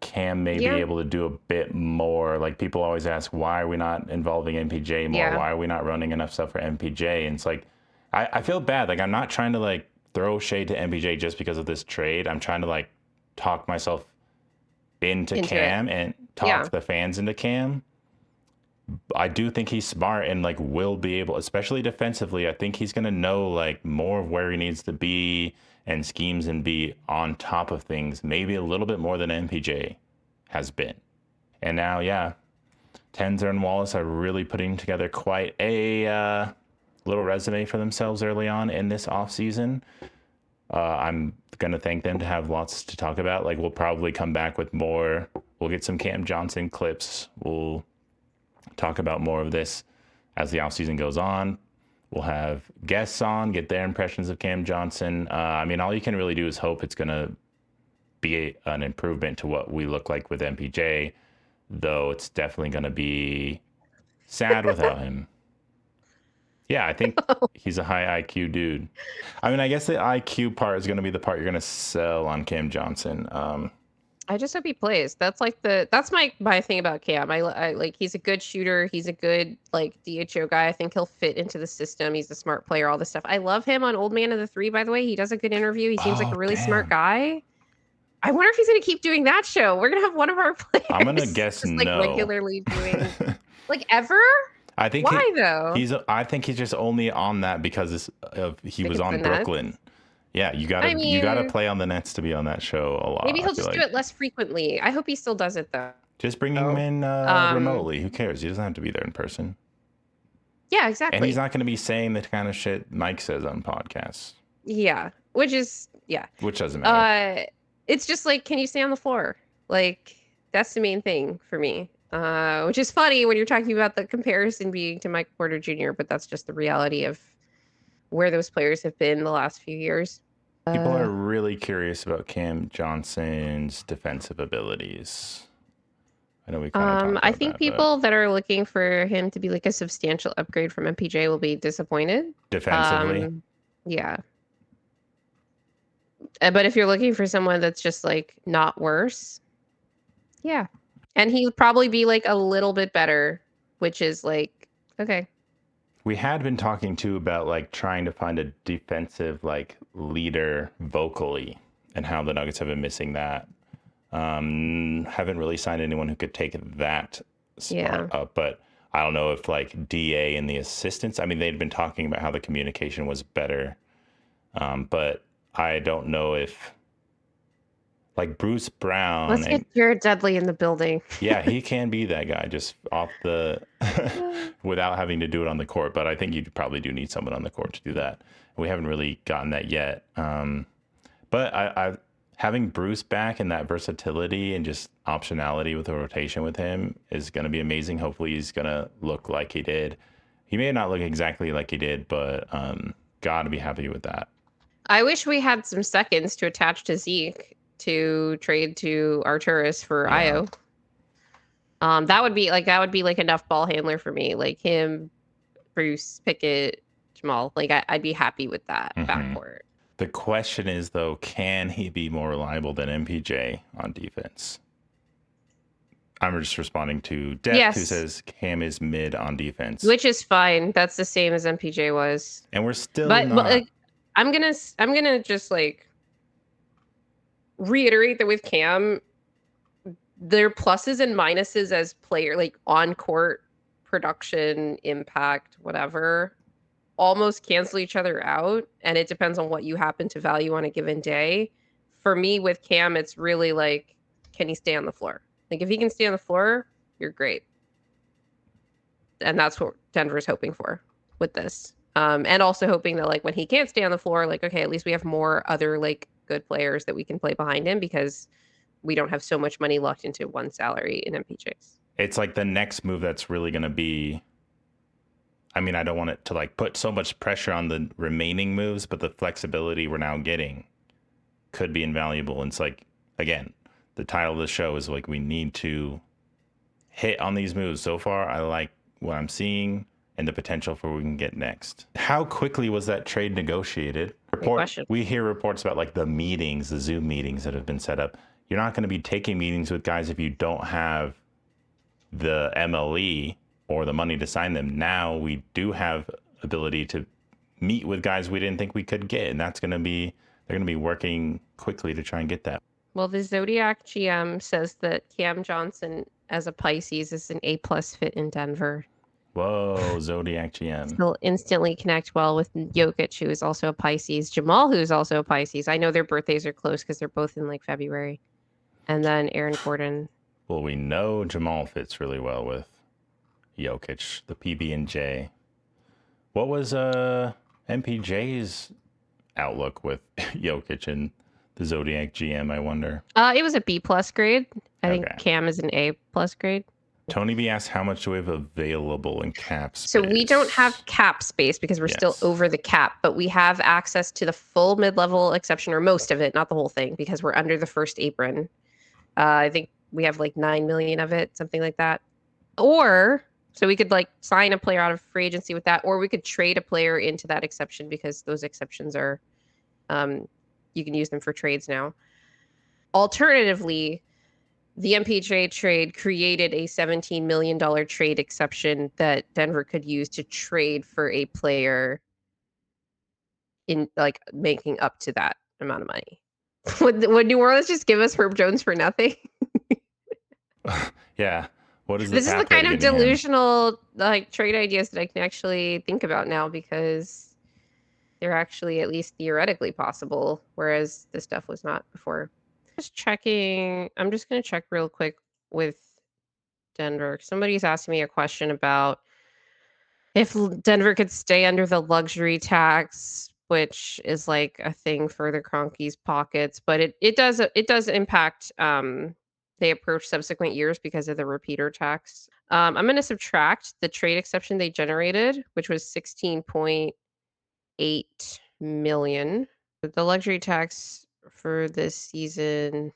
Speaker 2: Cam may be
Speaker 1: Yeah.
Speaker 2: able to do a bit more. Like people always ask, why are we not involving MPJ more?
Speaker 1: Yeah.
Speaker 2: Why are we not running enough stuff for MPJ? And it's like, I feel bad. Like I'm not trying to like throw shade to MPJ just because of this trade. I'm trying to like talk myself into
Speaker 1: It.
Speaker 2: Cam and
Speaker 1: Yeah.
Speaker 2: talk the fans into Cam. I do think he's smart and like will be able, especially defensively. I think he's gonna know like more of where he needs to be and schemes and be on top of things, maybe a little bit more than MPJ has been. And now, yeah, Tenzer and Wallace are really putting together quite a little resume for themselves early on in this offseason. I'm gonna thank them to have lots to talk about. Like we'll probably come back with more. We'll get some Cam Johnson clips. We'll talk about more of this as the offseason goes on. We'll have guests on, get their impressions of Cam Johnson. I mean, all you can really do is hope it's going to be an improvement to what we look like with MPJ, though it's definitely going to be sad without him. Yeah, I think he's a high IQ dude. I mean, I guess the IQ part is going to be the part you're going to sell on Cam Johnson.
Speaker 1: I just hope he plays. That's like that's my thing about Cam. I like he's a good shooter. He's a good like DHO guy. I think he'll fit into the system. He's a smart player. All this stuff. I love him on Old Man of the Three. By the way, he does a good interview. He seems like a really smart guy. I wonder if he's gonna keep doing that show. We're gonna have one of our players.
Speaker 2: I'm gonna guess
Speaker 1: just,
Speaker 2: no.
Speaker 1: Like regularly doing like ever.
Speaker 2: I think
Speaker 1: why though?
Speaker 2: I think he's just only on that because he was on Brooklyn.
Speaker 1: Nets?
Speaker 2: Yeah, you gotta play on the Nets to be on that show a lot.
Speaker 1: Maybe he'll just do it less frequently. I hope he still does it though.
Speaker 2: Just bring him in remotely. Who cares? He doesn't have to be there in person.
Speaker 1: Yeah, exactly.
Speaker 2: And he's not going to be saying the kind of shit Mike says on podcasts.
Speaker 1: Yeah, which doesn't
Speaker 2: matter.
Speaker 1: It's just like, can you stay on the floor? Like that's the main thing for me. Which is funny when you're talking about the comparison being to Mike Porter Jr., but that's just the reality of where those players have been the last few years.
Speaker 2: People are really curious about Cam Johnson's defensive abilities. I know we kind of talked about
Speaker 1: I think people that are looking for him to be like a substantial upgrade from MPJ will be disappointed.
Speaker 2: Defensively?
Speaker 1: Yeah. But if you're looking for someone that's just like not worse, yeah. And he would probably be like a little bit better, which is like, okay.
Speaker 2: We had been talking too about like trying to find a defensive like leader vocally and how the Nuggets have been missing that. Haven't really signed anyone who could take that spot up, but I don't know if like DA and the assistants, I mean, they'd been talking about how the communication was better. But I don't know if like Bruce Brown.
Speaker 1: Let's get Jared Dudley in the building.
Speaker 2: Yeah, he can be that guy just off the without having to do it on the court. But I think you probably do need someone on the court to do that. We haven't really gotten that yet. But I having Bruce back and that versatility and just optionality with the rotation with him is going to be amazing. Hopefully he's going to look like he did. He may not look exactly like he did, but got to be happy with that.
Speaker 1: I wish we had some seconds to attach to Zeke to trade to Arturas for Io. That would be like enough ball handler for me. Like him, Bruce, Pickett, Jamal. Like I'd be happy with that backcourt.
Speaker 2: The question is though, can he be more reliable than MPJ on defense? I'm just responding to Depth, who says Cam is mid on defense,
Speaker 1: which is fine. That's the same as MPJ was,
Speaker 2: and we're still
Speaker 1: but
Speaker 2: not.
Speaker 1: Like, I'm gonna just like reiterate that with Cam, their pluses and minuses as player, like on court production, impact, whatever, almost cancel each other out, and it depends on what you happen to value on a given day. For me with Cam, it's really like, can he stay on the floor? Like if he can stay on the floor, you're great. And that's what Denver's hoping for with this. And also hoping that like when he can't stay on the floor, like, okay, at least we have more other like good players that we can play behind him because we don't have so much money locked into one salary in MPJs.
Speaker 2: It's like the next move that's really going to be, I mean, I don't want it to like put so much pressure on the remaining moves, but the flexibility we're now getting could be invaluable. And it's like, again, the title of the show is like, we need to hit on these moves. So far, I like what I'm seeing and the potential for what we can get next. How quickly was that trade negotiated? We hear reports about like the meetings, the Zoom meetings that have been set up. You're not going to be taking meetings with guys if you don't have the MLE or the money to sign them. Now we do have ability to meet with guys we didn't think we could get, and they're going to be working quickly to try and get that.
Speaker 1: Well, the Zodiac GM says that Cam Johnson as a Pisces is an A+ fit in Denver.
Speaker 2: Whoa, Zodiac GM.
Speaker 1: He'll instantly connect well with Jokic, who is also a Pisces. Jamal, who is also a Pisces. I know their birthdays are close because they're both in like February. And then Aaron Gordon.
Speaker 2: Well, we know Jamal fits really well with Jokic, the PB&J. What was MPJ's outlook with Jokic and the Zodiac GM, I wonder?
Speaker 1: It was a B+ grade. I think Cam is an A+ grade.
Speaker 2: Tony B asked, how much do we have available in cap space?
Speaker 1: So we don't have cap space because we're still
Speaker 2: Yes.
Speaker 1: over the cap, but we have access to the full mid-level exception, or most of it, not the whole thing, because we're under the first apron. I think we have like 9 million of it, something like that. Or so we could like sign a player out of free agency with that, or we could trade a player into that exception because those exceptions are, you can use them for trades now. Alternatively, the MPJ trade created a $17 million trade exception that Denver could use to trade for a player in like making up to that amount of money. Would New Orleans just give us Herb Jones for nothing?
Speaker 2: Yeah. What is the
Speaker 1: This is the
Speaker 2: pathway
Speaker 1: kind
Speaker 2: to
Speaker 1: of
Speaker 2: getting him?
Speaker 1: delusional like trade ideas that I can actually think about now because they're actually at least theoretically possible, whereas this stuff was not before. Just checking. I'm just going to check real quick with Denver. Somebody's asking me a question about if Denver could stay under the luxury tax, which is like a thing for the Kroenkes' pockets, but it does impact they approach subsequent years because of the repeater tax. I'm going to subtract the trade exception they generated, which was 16.8 million. The luxury tax for this season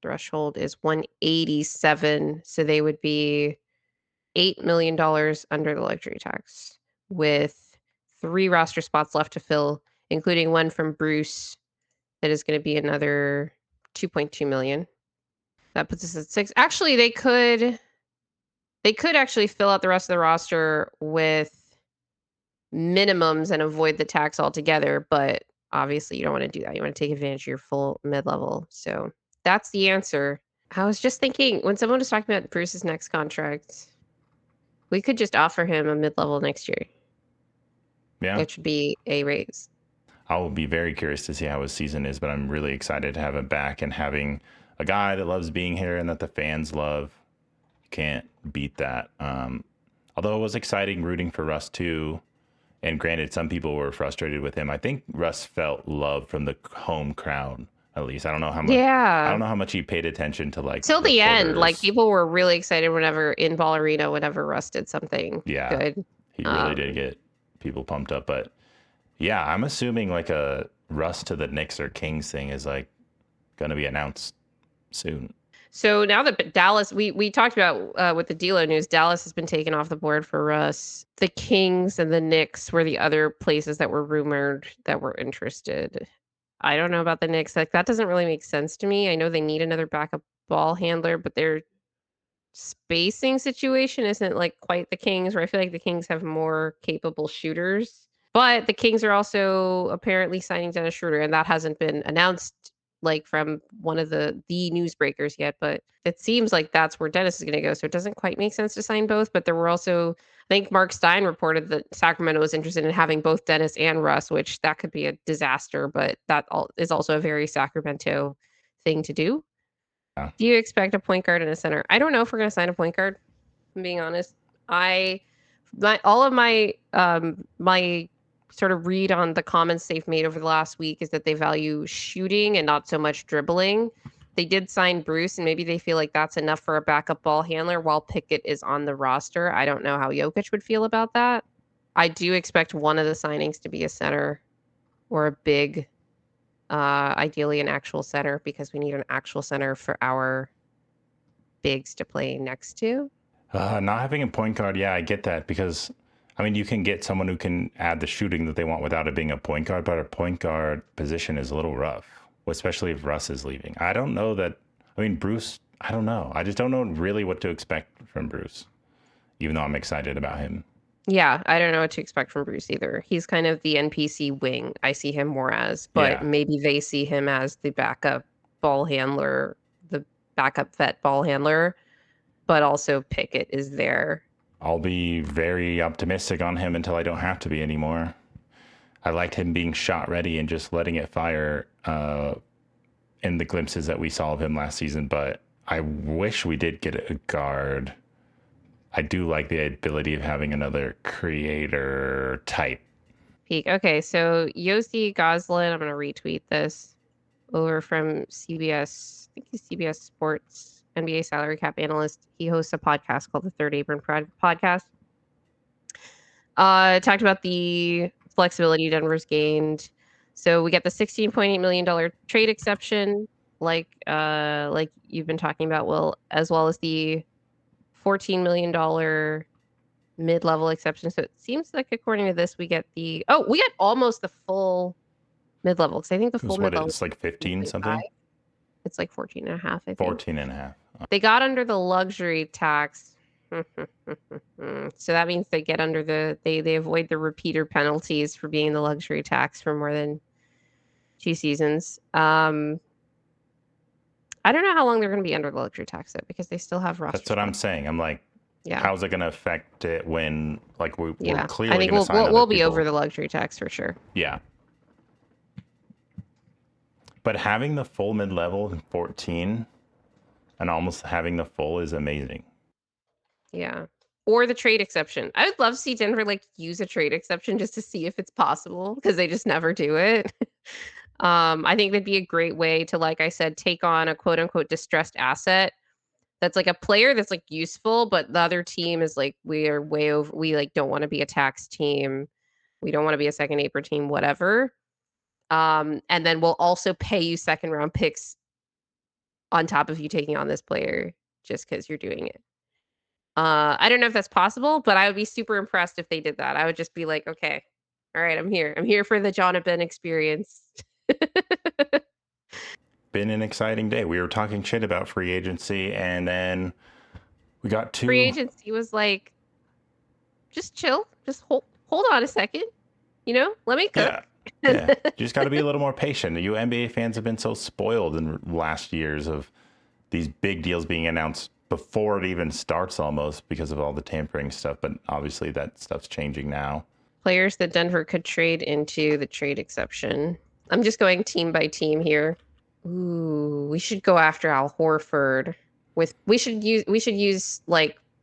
Speaker 1: threshold is 187, so they would be $8 million under the luxury tax with 3 roster spots left to fill, including one from Bruce that is going to be another 2.2 million. That puts us at 6. Actually, they could actually fill out the rest of the roster with minimums and avoid the tax altogether, but obviously you don't want to do that. You want to take advantage of your full mid-level. So that's the answer. I was just thinking when someone was talking about Bruce's next contract, we could just offer him a mid-level next year.
Speaker 2: Yeah.
Speaker 1: It should be a raise.
Speaker 2: I will be very curious to see how his season is, but I'm really excited to have him back and having a guy that loves being here and that the fans love. Can't beat that. Although it was exciting rooting for Russ too. And granted, some people were frustrated with him. I think Russ felt love from the home crowd. At least I don't know how much. I
Speaker 1: Yeah.
Speaker 2: don't know how much he paid attention to like
Speaker 1: Till the end, like
Speaker 2: reporters.
Speaker 1: people were really excited whenever in Ball Arena, whenever Russ did something
Speaker 2: Yeah,
Speaker 1: good.
Speaker 2: he really did get people pumped up. But yeah, I'm assuming like a Russ to the Knicks or Kings thing is like going to be announced soon.
Speaker 1: So now that Dallas, we talked about with the D'Lo news, Dallas has been taken off the board for Russ. The Kings and the Knicks were the other places that were rumored that were interested. I don't know about the Knicks. Like that doesn't really make sense to me. I know they need another backup ball handler, but their spacing situation isn't like quite the Kings, where I feel like the Kings have more capable shooters. But the Kings are also apparently signing Dennis Schroeder, and that hasn't been announced like from one of the newsbreakers yet. But it seems like that's where Dennis is going to go. So it doesn't quite make sense to sign both. But there were also, I think Mark Stein reported that Sacramento was interested in having both Dennis and Russ, which that could be a disaster. But that is also a very Sacramento thing to do.
Speaker 2: Yeah.
Speaker 1: Do you expect a point guard and a center? I don't know if we're going to sign a point guard. I'm being honest. All of my my sort of read on the comments they've made over the last week is that they value shooting and not so much dribbling. They did sign Bruce, and maybe they feel like that's enough for a backup ball handler while Pickett is on the roster. I don't know how Jokic would feel about that. I do expect one of the signings to be a center or a big, ideally an actual center, because we need an actual center for our bigs to play next to.
Speaker 2: Not having a point guard, yeah, I get that because, I mean, you can get someone who can add the shooting that they want without it being a point guard, but a point guard position is a little rough, especially if Russ is leaving. I don't know that. I mean, Bruce, I don't know. I just don't know really what to expect from Bruce, even though I'm excited about him.
Speaker 1: Yeah, I don't know what to expect from Bruce either. He's kind of the NPC wing. I see him more as, but
Speaker 2: Yeah.
Speaker 1: maybe they see him as the backup ball handler, the backup vet ball handler, but also Pickett is there.
Speaker 2: I'll be very optimistic on him until I don't have to be anymore. I liked him being shot ready and just letting it fire in the glimpses that we saw of him last season, but I wish we did get a guard. I do like the ability of having another creator type.
Speaker 1: Peak. Okay, so Yossi Goslin, I'm going to retweet this over from CBS. I think he's CBS Sports. NBA salary cap analyst. He hosts a podcast called the Third Apron Podcast. Talked about the flexibility Denver's gained. So we get the $16.8 million trade exception, like you've been talking about, Will, as well as the $14 million mid-level exception. So it seems like, according to this, we get almost the full mid-level, because I think the full mid-level
Speaker 2: it's like 15 something.
Speaker 1: It's like 14 and a half, I think.
Speaker 2: 14 and a half.
Speaker 1: They got under the luxury tax. So that means they get under they avoid the repeater penalties for being the luxury tax for more than 2 seasons. I don't know how long they're going to be under the luxury tax though, because they still have roster.
Speaker 2: That's what I'm saying. I'm like,
Speaker 1: yeah.
Speaker 2: How's it going to affect it when like we're clearly?
Speaker 1: I think we'll be over the luxury tax for sure.
Speaker 2: Yeah. But having the full mid-level in 14 and almost having the full is amazing.
Speaker 1: Yeah. Or the trade exception. I would love to see Denver use a trade exception just to see if it's possible, because they just never do it. I think that'd be a great way to, like I said, take on a quote unquote distressed asset that's like a player that's useful, but the other team is we are way over. We don't want to be a tax team. We don't want to be a second apron team, whatever. And then we'll also pay you second round picks on top of you taking on this player just because you're doing it. I don't know if that's possible, but I would be super impressed if they did that. I would just be like, okay, all right, I'm here. I'm here for the Jonathan experience.
Speaker 2: Been an exciting day. We were talking shit about free agency, and then we got to
Speaker 1: free agency was like, just chill, just hold on a second, let me cook.
Speaker 2: Yeah. You just got to be a little more patient. You NBA fans have been so spoiled in last years of these big deals being announced before it even starts almost because of all the tampering stuff. But obviously that stuff's changing now. Players
Speaker 1: that Denver could trade into the trade exception. I'm just going team by team here. Ooh, we should go after Al Horford. We should use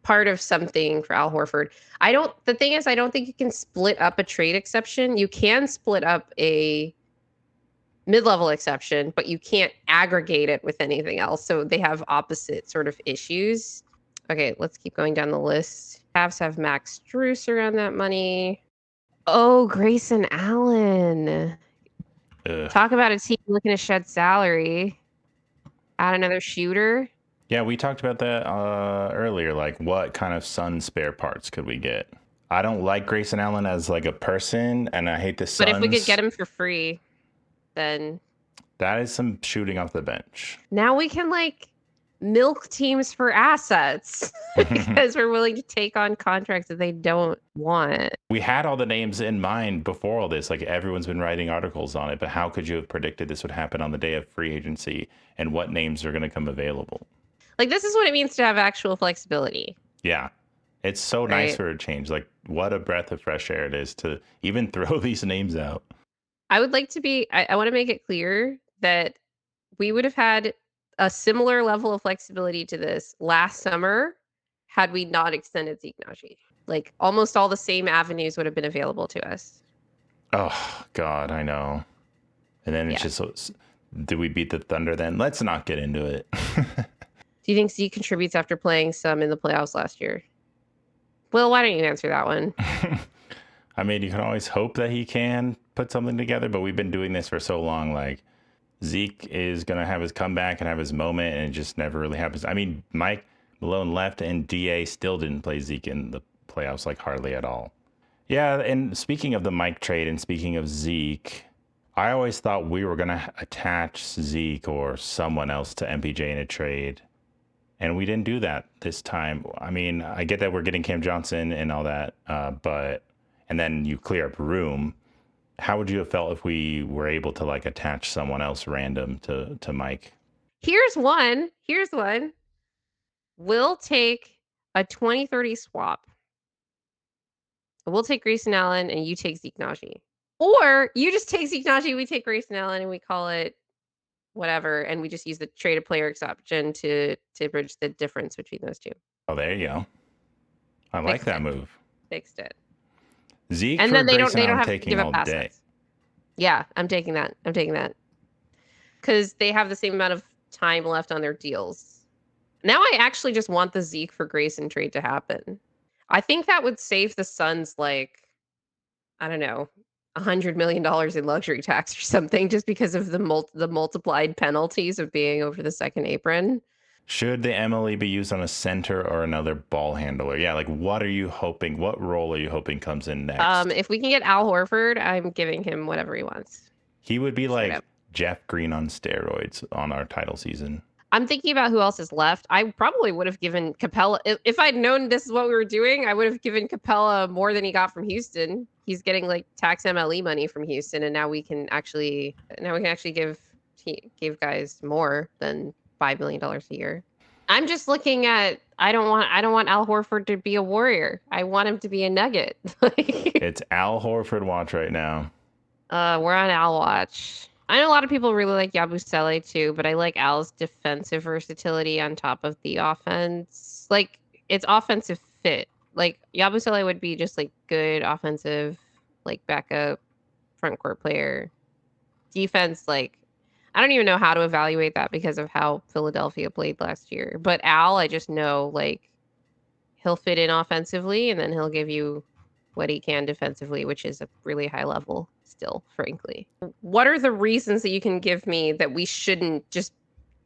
Speaker 1: part of something for Al Horford. The thing is, I don't think you can split up a trade exception. You can split up a mid-level exception, but you can't aggregate it with anything else. So they have opposite sort of issues. Okay, let's keep going down the list. Cavs have Max Strus around that money. Oh, Grayson Allen. Talk about a team looking to shed salary. Add another shooter.
Speaker 2: Yeah, we talked about that earlier. What kind of Sun spare parts could we get? I don't like Grayson Allen as a person, and I hate the Suns.
Speaker 1: But if we could get him for free, then
Speaker 2: that is some shooting off the bench.
Speaker 1: Now we can milk teams for assets because we're willing to take on contracts that they don't want.
Speaker 2: We had all the names in mind before all this. Everyone's been writing articles on it, but how could you have predicted this would happen on the day of free agency and what names are going to come available?
Speaker 1: This is what it means to have actual flexibility.
Speaker 2: Yeah. It's so nice for a change. What a breath of fresh air it is to even throw these names out.
Speaker 1: I would like to be, I want to make it clear that we would have had a similar level of flexibility to this last summer had we not extended Zeke Naji. Almost all the same avenues would have been available to us.
Speaker 2: Oh, God, I know. And then it's just, did we beat the Thunder then? Let's not get into it.
Speaker 1: Do you think Zeke contributes after playing some in the playoffs last year? Will, why don't you answer that one?
Speaker 2: I mean, you can always hope that he can put something together, but we've been doing this for so long. Zeke is going to have his comeback and have his moment, and it just never really happens. I mean, Mike Malone left, and DA still didn't play Zeke in the playoffs, hardly at all. Yeah, and speaking of the Mike trade and speaking of Zeke, I always thought we were going to attach Zeke or someone else to MPJ in a trade, and we didn't do that this time. I mean, I get that we're getting Cam Johnson and all that, and then you clear up room. How would you have felt if we were able to attach someone else random to Mike?
Speaker 1: Here's one. We'll take a 20-30 swap. We'll take Grayson Allen and you take Zeke Naji. Or you just take Zeke Naji, we take Grayson Allen, and we call it whatever, and we just use the traded player exception to bridge the difference between those two.
Speaker 2: Oh, there you go. I like that move.
Speaker 1: Fixed it.
Speaker 2: Zeke
Speaker 1: and then they don't have
Speaker 2: to
Speaker 1: give up assets. Yeah, I'm taking that. Because they have the same amount of time left on their deals Now I actually just want the Zeke for Grayson trade to happen. I think that would save the Suns, like, I don't know, $100 million in luxury tax or something, just because of the multiplied penalties of being over the second apron.
Speaker 2: Should the MLE be used on a center or another ball handler? Yeah, like what are you hoping? What role are you hoping comes in next?
Speaker 1: If we can get Al Horford, I'm giving him whatever he wants.
Speaker 2: He would be
Speaker 1: Straight
Speaker 2: like
Speaker 1: up.
Speaker 2: Jeff Green on steroids on our title season.
Speaker 1: I'm thinking about who else is left. I probably would have given Capella if I'd known this is what we were doing. I would have given Capella more than he got from Houston. He's getting like tax MLE money from Houston, and now we can actually give guys more than $5 million a year. I'm just looking at. I don't want Al Horford to be a Warrior. I want him to be a Nugget.
Speaker 2: It's Al Horford watch right now.
Speaker 1: We're on Al watch. I know a lot of people really like Yabusele too, but I like Al's defensive versatility on top of the offense. Like, it's offensive fit. Like, Yabusele would be just like good offensive, like backup front court player. Defense, like, I don't even know how to evaluate that because of how Philadelphia played last year. But Al, I just know like he'll fit in offensively and then he'll give you what he can defensively, which is a really high level still, frankly. What are the reasons that you can give me that we shouldn't just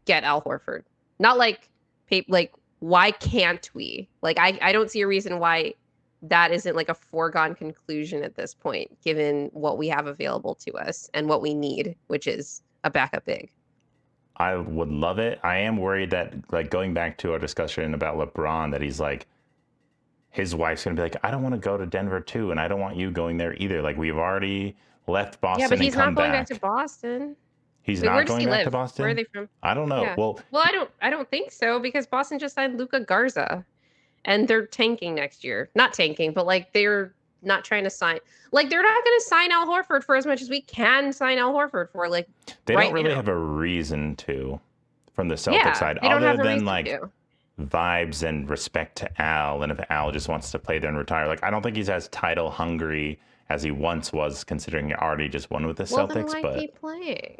Speaker 1: get Al Horford? Not like why can't we? Like I don't see a reason why that isn't like a foregone conclusion at this point, given what we have available to us and what we need, which is a backup big.
Speaker 2: I would love it. I am worried that, like, going back to our discussion about LeBron, that he's like, his wife's gonna be like, I don't want to go to Denver too, and I don't want you going there either. Like, we've already left Boston.
Speaker 1: Yeah, but he's
Speaker 2: and come
Speaker 1: not going
Speaker 2: back
Speaker 1: to Boston.
Speaker 2: He's
Speaker 1: Wait,
Speaker 2: not
Speaker 1: where does
Speaker 2: going
Speaker 1: he
Speaker 2: back
Speaker 1: live?
Speaker 2: to Boston.
Speaker 1: Where are they from?
Speaker 2: I don't know.
Speaker 1: Yeah.
Speaker 2: Well,
Speaker 1: I don't think so, because Boston just signed Luka Garza, and they're tanking next year. Not tanking, but like they're not trying to sign. Like they're not going to sign Al Horford for as much as we can sign Al Horford for. Like
Speaker 2: they
Speaker 1: right
Speaker 2: don't really
Speaker 1: now.
Speaker 2: have a reason to, from the Celtics side,
Speaker 1: they don't
Speaker 2: other
Speaker 1: have a
Speaker 2: than
Speaker 1: reason
Speaker 2: like
Speaker 1: to.
Speaker 2: vibes and respect to Al. And if Al just wants to play there and retire, like, I don't think he's as title hungry as he once was, considering he already just won with the
Speaker 1: Well,
Speaker 2: Celtics.
Speaker 1: then why
Speaker 2: But
Speaker 1: keep playing?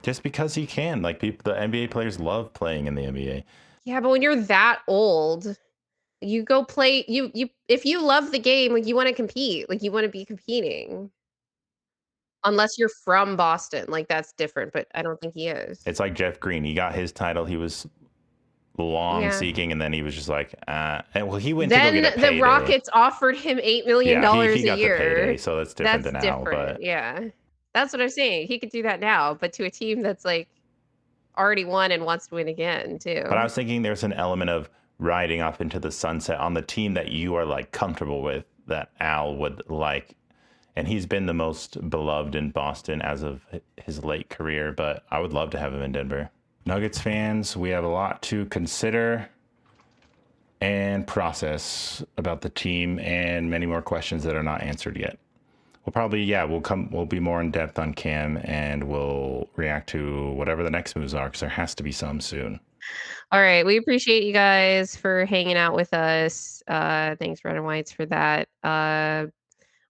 Speaker 2: just because he can, like, people, the NBA players love playing in the NBA.
Speaker 1: Yeah, but when you're that old, you go play. You if you love the game, like you want to compete, like you want to be competing. Unless you're from Boston, like that's different, but I don't think he is.
Speaker 2: It's like Jeff Green. He got his title. He was long
Speaker 1: Yeah.
Speaker 2: seeking, and then he was just like, and well, he went
Speaker 1: Then
Speaker 2: to go get a payday.
Speaker 1: the Rockets offered him $8 million
Speaker 2: he got
Speaker 1: a year.
Speaker 2: the payday, so that's different than Al. But
Speaker 1: yeah, that's what I'm saying. He could do that now, but to a team that's like already won and wants to win again too.
Speaker 2: But I was thinking there's an element of riding off into the sunset on the team that you are like comfortable with, that Al would like. And he's been the most beloved in Boston as of his late career, but I would love to have him in Denver. Nuggets fans, we have a lot to consider and process about the team, and many more questions that are not answered yet. We'll probably, we'll be more in depth on Cam, and we'll react to whatever the next moves are, because there has to be some soon.
Speaker 1: All right. We appreciate you guys for hanging out with us. Thanks, Red and Whites, for that.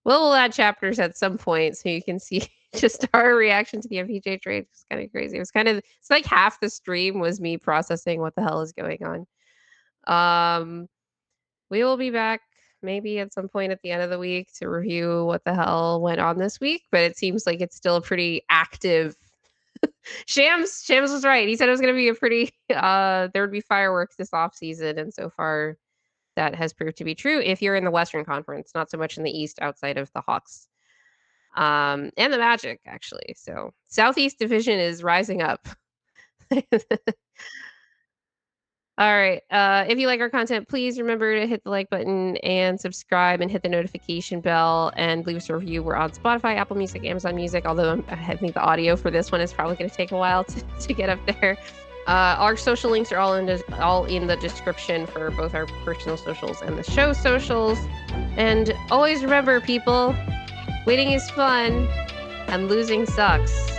Speaker 1: We'll add chapters at some point so you can see just our reaction to the MPJ trade. It's kind of crazy. It's like half the stream was me processing what the hell is going on. We will be back maybe at some point at the end of the week to review what the hell went on this week, but it seems like it's still a pretty active. Shams was right. He said it was going to be a pretty there would be fireworks this off season, and so far that has proved to be true if you're in the Western Conference, not so much in the East outside of the Hawks and the Magic, actually. So Southeast Division is rising up. All right. If you like our content, please remember to hit the like button and subscribe and hit the notification bell and leave us a review. We're on Spotify, Apple Music, Amazon Music, although I think the audio for this one is probably going to take a while to get up there. Our social links are all in the description for both our personal socials and the show socials. And always remember, people, winning is fun and losing sucks.